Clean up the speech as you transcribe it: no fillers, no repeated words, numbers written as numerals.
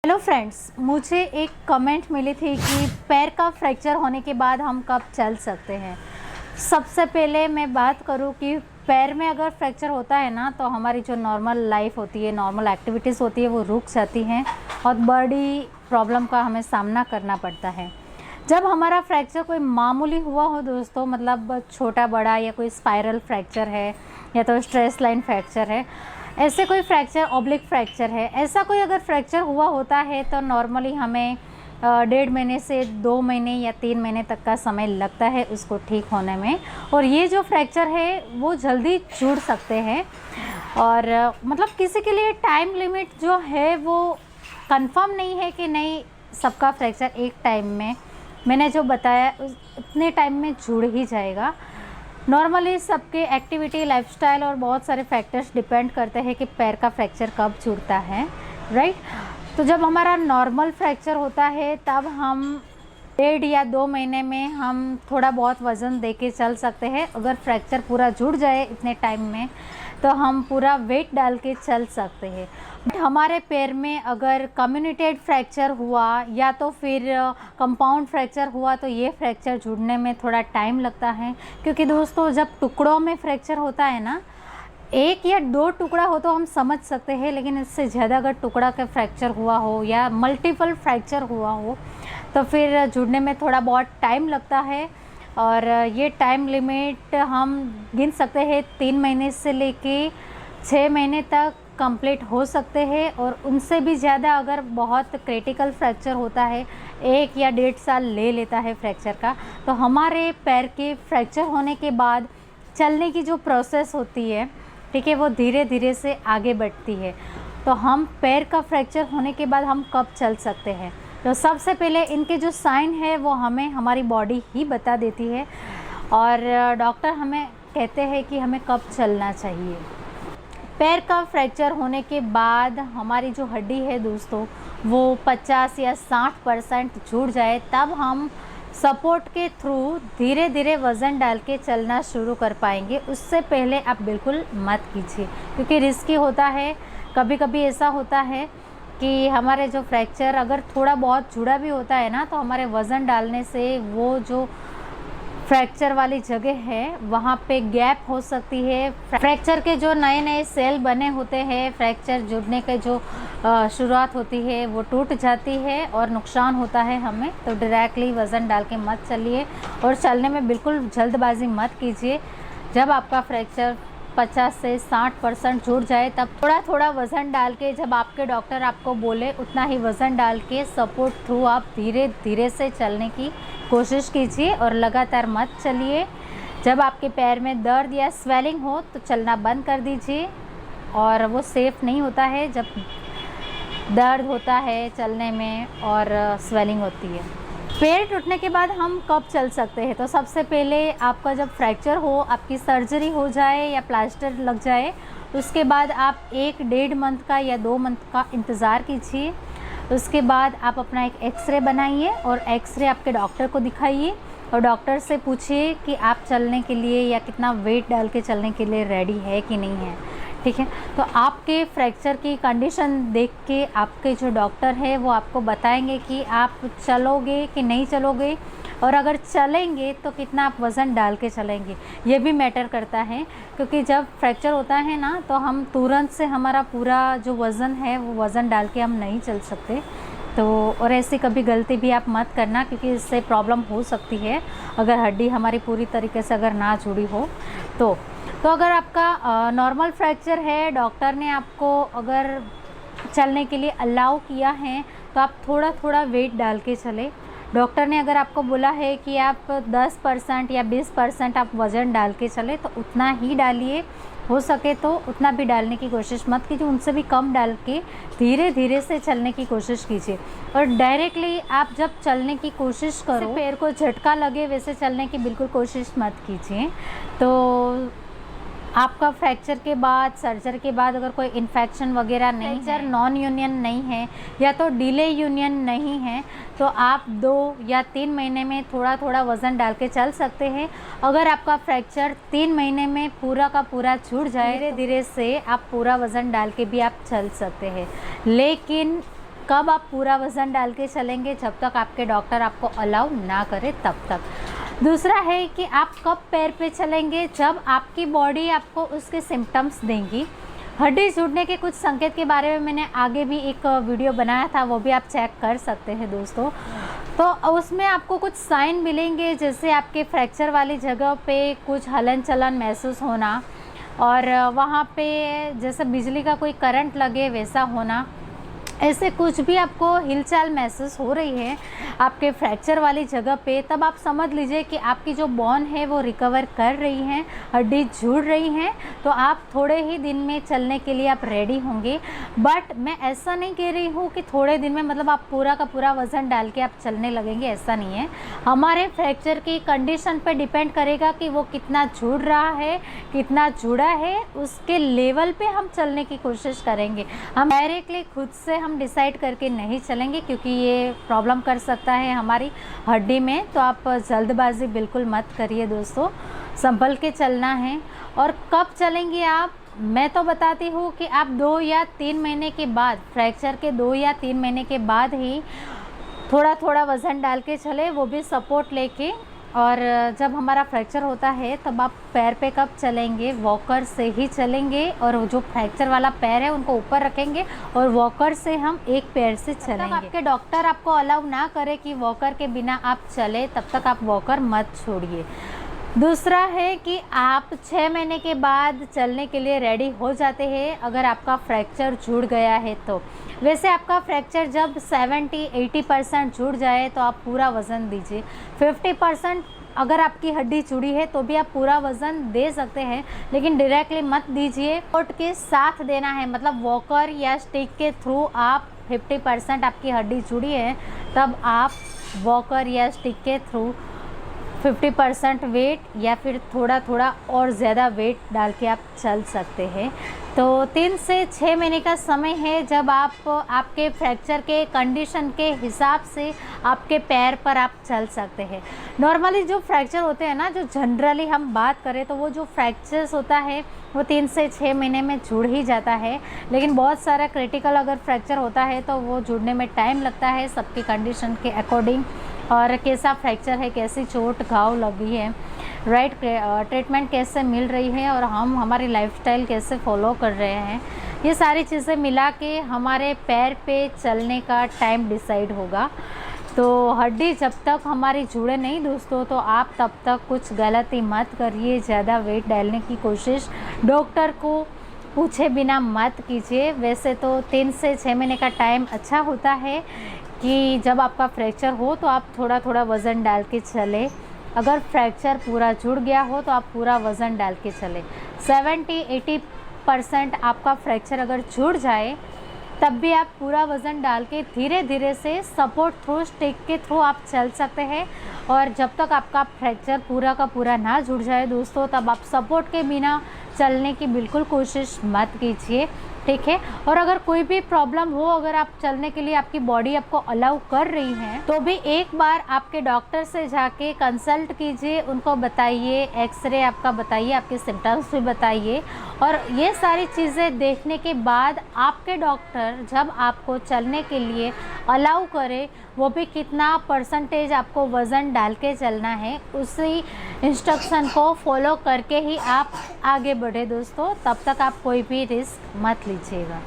Hello friends, मुझे एक comment मिली थी कि पैर का फ्रैक्चर होने के बाद हम कब चल सकते हैं। सबसे पहले मैं बात करूं कि पैर में अगर फ्रैक्चर होता है ना, तो हमारी जो नॉर्मल लाइफ होती है, नॉर्मल एक्टिविटीज़ होती है, वो रुक जाती हैं और बड़ी प्रॉब्लम का हमें सामना करना पड़ता है। जब हमारा फ्रैक्चर कोई मामूली हुआ हो दोस्तों, मतलब छोटा बड़ा, या कोई स्पाइरल फ्रैक्चर है या तो स्ट्रेस लाइन फ्रैक्चर है, ऐसे कोई फ्रैक्चर, ऑब्लिक फ्रैक्चर है, ऐसा कोई अगर फ्रैक्चर हुआ होता है तो नॉर्मली हमें 1.5 महीने से 2 महीने या 3 महीने तक का समय लगता है उसको ठीक होने में। और ये जो फ्रैक्चर है वो जल्दी जुड़ सकते हैं और मतलब किसी के लिए टाइम लिमिट जो है वो कंफर्म नहीं है कि नहीं सबका फ्रैक्चर एक टाइम में, मैंने जो बताया उतने टाइम में जुड़ ही जाएगा। नॉर्मली सबके एक्टिविटी, लाइफस्टाइल और बहुत सारे फैक्टर्स डिपेंड करते हैं कि पैर का फ्रैक्चर कब जुड़ता है, राइट। तो जब हमारा नॉर्मल फ्रैक्चर होता है तब हम 1.5 या 2 महीने में हम थोड़ा बहुत वज़न दे के चल सकते हैं। अगर फ्रैक्चर पूरा जुड़ जाए इतने टाइम में तो हम पूरा वेट डाल के चल सकते हैं। हमारे पैर में अगर कम्युनिटेड फ्रैक्चर हुआ या तो फिर कंपाउंड फ्रैक्चर हुआ तो ये फ्रैक्चर जुड़ने में थोड़ा टाइम लगता है, क्योंकि दोस्तों जब टुकड़ों में फ्रैक्चर होता है ना, 1 या 2 टुकड़ा हो तो हम समझ सकते हैं, लेकिन इससे ज़्यादा अगर टुकड़ा का फ्रैक्चर हुआ हो या मल्टीपल फ्रैक्चर हुआ हो तो फिर जुड़ने में थोड़ा बहुत टाइम लगता है। और ये टाइम लिमिट हम गिन सकते हैं 3 महीने से लेके 6 महीने तक कंप्लीट हो सकते हैं। और उनसे भी ज़्यादा अगर बहुत क्रिटिकल फ्रैक्चर होता है, 1 या 1.5 साल ले लेता है फ्रैक्चर का, तो हमारे पैर के फ्रैक्चर होने के बाद चलने की जो प्रोसेस होती है, ठीक है, वो धीरे धीरे से आगे बढ़ती है। तो हम पैर का फ्रैक्चर होने के बाद हम कब चल सकते हैं, तो सबसे पहले इनके जो साइन है वो हमें हमारी बॉडी ही बता देती है और डॉक्टर हमें कहते हैं कि हमें कब चलना चाहिए। पैर का फ्रैक्चर होने के बाद हमारी जो हड्डी है दोस्तों, वो 50 या 60% जुड़ जाए तब हम सपोर्ट के थ्रू धीरे धीरे वज़न डाल के चलना शुरू कर पाएंगे। उससे पहले आप बिल्कुल मत कीजिए, क्योंकि रिस्की होता है। कभी कभी ऐसा होता है कि हमारे जो फ्रैक्चर अगर थोड़ा बहुत जुड़ा भी होता है ना, तो हमारे वज़न डालने से वो जो फ्रैक्चर वाली जगह है वहाँ पे गैप हो सकती है। फ्रैक्चर के जो नए नए सेल बने होते हैं, फ्रैक्चर जुड़ने के जो शुरुआत होती है वो टूट जाती है और नुकसान होता है हमें। तो डायरेक्टली वज़न डाल के मत चलिए और चलने में बिल्कुल जल्दबाजी मत कीजिए। जब आपका फ्रैक्चर 50 से 60% जुड़ जाए तब थोड़ा थोड़ा वज़न डाल के, जब आपके डॉक्टर आपको बोले उतना ही वज़न डाल के सपोर्ट थ्रू आप धीरे धीरे से चलने की कोशिश कीजिए और लगातार मत चलिए। जब आपके पैर में दर्द या स्वेलिंग हो तो चलना बंद कर दीजिए, और वो सेफ़ नहीं होता है जब दर्द होता है चलने में और स्वेलिंग होती है। पैर टूटने के बाद हम कब चल सकते हैं, तो सबसे पहले आपका जब फ्रैक्चर हो, आपकी सर्जरी हो जाए या प्लास्टर लग जाए, उसके बाद आप 1-1.5 मंथ का या 2 मंथ का इंतज़ार कीजिए। उसके बाद आप अपना एक एक्सरे बनाइए और एक्सरे आपके डॉक्टर को दिखाइए और डॉक्टर से पूछिए कि आप चलने के लिए या कितना वेट डाल के चलने के लिए रेडी है कि नहीं है, ठीक है। तो आपके फ्रैक्चर की कंडीशन देख के आपके जो डॉक्टर है वो आपको बताएंगे कि आप चलोगे कि नहीं चलोगे, और अगर चलेंगे तो कितना आप वज़न डाल के चलेंगे, ये भी मैटर करता है। क्योंकि जब फ्रैक्चर होता है ना, तो हम तुरंत से हमारा पूरा जो वज़न है वो वज़न डाल के हम नहीं चल सकते। तो और ऐसी कभी गलती भी आप मत करना, क्योंकि इससे प्रॉब्लम हो सकती है अगर हड्डी हमारी पूरी तरीके से अगर ना जुड़ी हो तो। अगर आपका नॉर्मल फ्रैक्चर है, डॉक्टर ने आपको अगर चलने के लिए अलाउ किया है तो आप थोड़ा थोड़ा वेट डाल के चले। डॉक्टर ने अगर आपको बोला है कि आप 10% या 20% आप वज़न डाल के चले तो उतना ही डालिए। हो सके तो उतना भी डालने की कोशिश मत कीजिए, उनसे भी कम डाल के धीरे धीरे से चलने की कोशिश कीजिए। और डायरेक्टली आप जब चलने की कोशिश करो, पैर को झटका लगे वैसे चलने की बिल्कुल कोशिश मत कीजिए। तो आपका फ्रैक्चर के बाद, सर्जरी के बाद अगर कोई इन्फेक्शन वगैरह नहीं है, नॉन यूनियन नहीं है या तो डिले यूनियन नहीं है, तो आप 2 या 3 महीने में थोड़ा थोड़ा वज़न डाल के चल सकते हैं। अगर आपका फ्रैक्चर 3 महीने में पूरा का पूरा छूट जाए, धीरे धीरे से आप पूरा वज़न डाल के भी आप चल सकते हैं। लेकिन कब आप पूरा वज़न डाल के चलेंगे, जब तक आपके डॉक्टर आपको अलाउ ना करे तब तक। दूसरा है कि आप कब पैर पे चलेंगे, जब आपकी बॉडी आपको उसके सिम्टम्स देंगी। हड्डी जुड़ने के कुछ संकेत के बारे में मैंने आगे भी एक वीडियो बनाया था, वो भी आप चेक कर सकते हैं दोस्तों। तो उसमें आपको कुछ साइन मिलेंगे, जैसे आपके फ्रैक्चर वाली जगह पे कुछ हलन चलन महसूस होना, और वहाँ पे जैसे बिजली का कोई करंट लगे वैसा होना। ऐसे कुछ भी आपको हिलचाल महसूस हो रही है आपके फ्रैक्चर वाली जगह पे, तब आप समझ लीजिए कि आपकी जो बोन है वो रिकवर कर रही हैं, हड्डी जुड़ रही हैं, तो आप थोड़े ही दिन में चलने के लिए आप रेडी होंगे। बट मैं ऐसा नहीं कह रही हूँ कि थोड़े दिन में मतलब आप पूरा का पूरा वज़न डाल के आप चलने लगेंगे, ऐसा नहीं है। हमारे फ्रैक्चर की कंडीशन पे डिपेंड करेगा कि वो कितना जुड़ रहा है, कितना जुड़ा है, उसके लेवल पे हम चलने की कोशिश करेंगे। हम डायरेक्टली खुद से हम डिसाइड करके नहीं चलेंगे, क्योंकि ये प्रॉब्लम कर सकता है हमारी हड्डी में। तो आप जल्दबाजी बिल्कुल मत करिए दोस्तों, संभल के चलना है। और कब चलेंगे आप, मैं तो बताती हूँ कि आप 2 या 3 महीने के बाद, फ्रैक्चर के 2 या 3 महीने के बाद ही थोड़ा थोड़ा वज़न डाल के चले, वो भी सपोर्ट लेके। और जब हमारा फ्रैक्चर होता है तब आप पैर पे कब चलेंगे, वॉकर से ही चलेंगे, और जो फ्रैक्चर वाला पैर है उनको ऊपर रखेंगे और वॉकर से हम एक पैर से चलेंगे। तब आपके डॉक्टर आपको अलाउ ना करे कि वॉकर के बिना आप चले, तब तक आप वॉकर मत छोड़िए। दूसरा है कि आप 6 महीने के बाद चलने के लिए रेडी हो जाते हैं अगर आपका फ्रैक्चर जुड़ गया है तो। वैसे आपका फ्रैक्चर जब 70-80% जुड़ जाए तो आप पूरा वज़न दीजिए। 50% अगर आपकी हड्डी जुड़ी है तो भी आप पूरा वज़न दे सकते हैं, लेकिन डायरेक्टली मत दीजिए, सपोर्ट के साथ देना है। मतलब वॉकर या स्टिक के थ्रू आप 50% आपकी हड्डी जुड़ी है, तब आप वॉकर या स्टिक के थ्रू 50% वेट या फिर थोड़ा थोड़ा और ज़्यादा वेट डाल के आप चल सकते हैं। तो 3 से 6 महीने का समय है जब आप आपके फ्रैक्चर के कंडीशन के हिसाब से आपके पैर पर आप चल सकते हैं। नॉर्मली जो फ्रैक्चर होते हैं ना, जो जनरली हम बात करें तो वो जो फ्रैक्चर्स होता है वो 3 से 6 महीने में जुड़ ही जाता है, लेकिन बहुत सारा क्रिटिकल अगर फ्रैक्चर होता है तो वो जुड़ने में टाइम लगता है, सबकी कंडीशन के अकॉर्डिंग, और कैसा फ्रैक्चर है, कैसी चोट घाव लगी है, राइट ट्रीटमेंट कैसे मिल रही है, और हम हमारी लाइफस्टाइल कैसे फॉलो कर रहे हैं, ये सारी चीज़ें मिला के हमारे पैर पे चलने का टाइम डिसाइड होगा। तो हड्डी जब तक हमारी जुड़े नहीं दोस्तों, तो आप तब तक कुछ गलती मत करिए, ज़्यादा वेट डालने की कोशिश डॉक्टर को पूछे बिना मत कीजिए। वैसे तो 3 से 6 महीने का टाइम अच्छा होता है कि जब आपका फ्रैक्चर हो तो आप थोड़ा थोड़ा वज़न डाल के चले। अगर फ्रैक्चर पूरा जुड़ गया हो तो आप पूरा वज़न डाल के चले। 70-80% आपका फ्रैक्चर अगर जुड़ जाए तब भी आप पूरा वज़न डाल के धीरे धीरे से सपोर्ट थ्रू, स्टिक के थ्रू आप चल सकते हैं। और जब तक आपका फ्रैक्चर पूरा का पूरा ना जुड़ जाए दोस्तों, तब आप सपोर्ट के बिना चलने की बिल्कुल कोशिश मत कीजिए, ठीक है। और अगर कोई भी प्रॉब्लम हो, अगर आप चलने के लिए आपकी बॉडी आपको अलाउ कर रही है, तो भी एक बार आपके डॉक्टर से जाके कंसल्ट कीजिए, उनको बताइए, एक्सरे आपका बताइए, आपके सिम्टम्स भी बताइए, और ये सारी चीज़ें देखने के बाद आपके डॉक्टर जब आपको चलने के लिए अलाउ करे, वो भी कितना परसेंटेज आपको वज़न डाल के चलना है, उसी इंस्ट्रक्शन को फॉलो करके ही आप आगे बढ़े दोस्तों। तब तक आप कोई भी रिस्क मत लीजिएगा।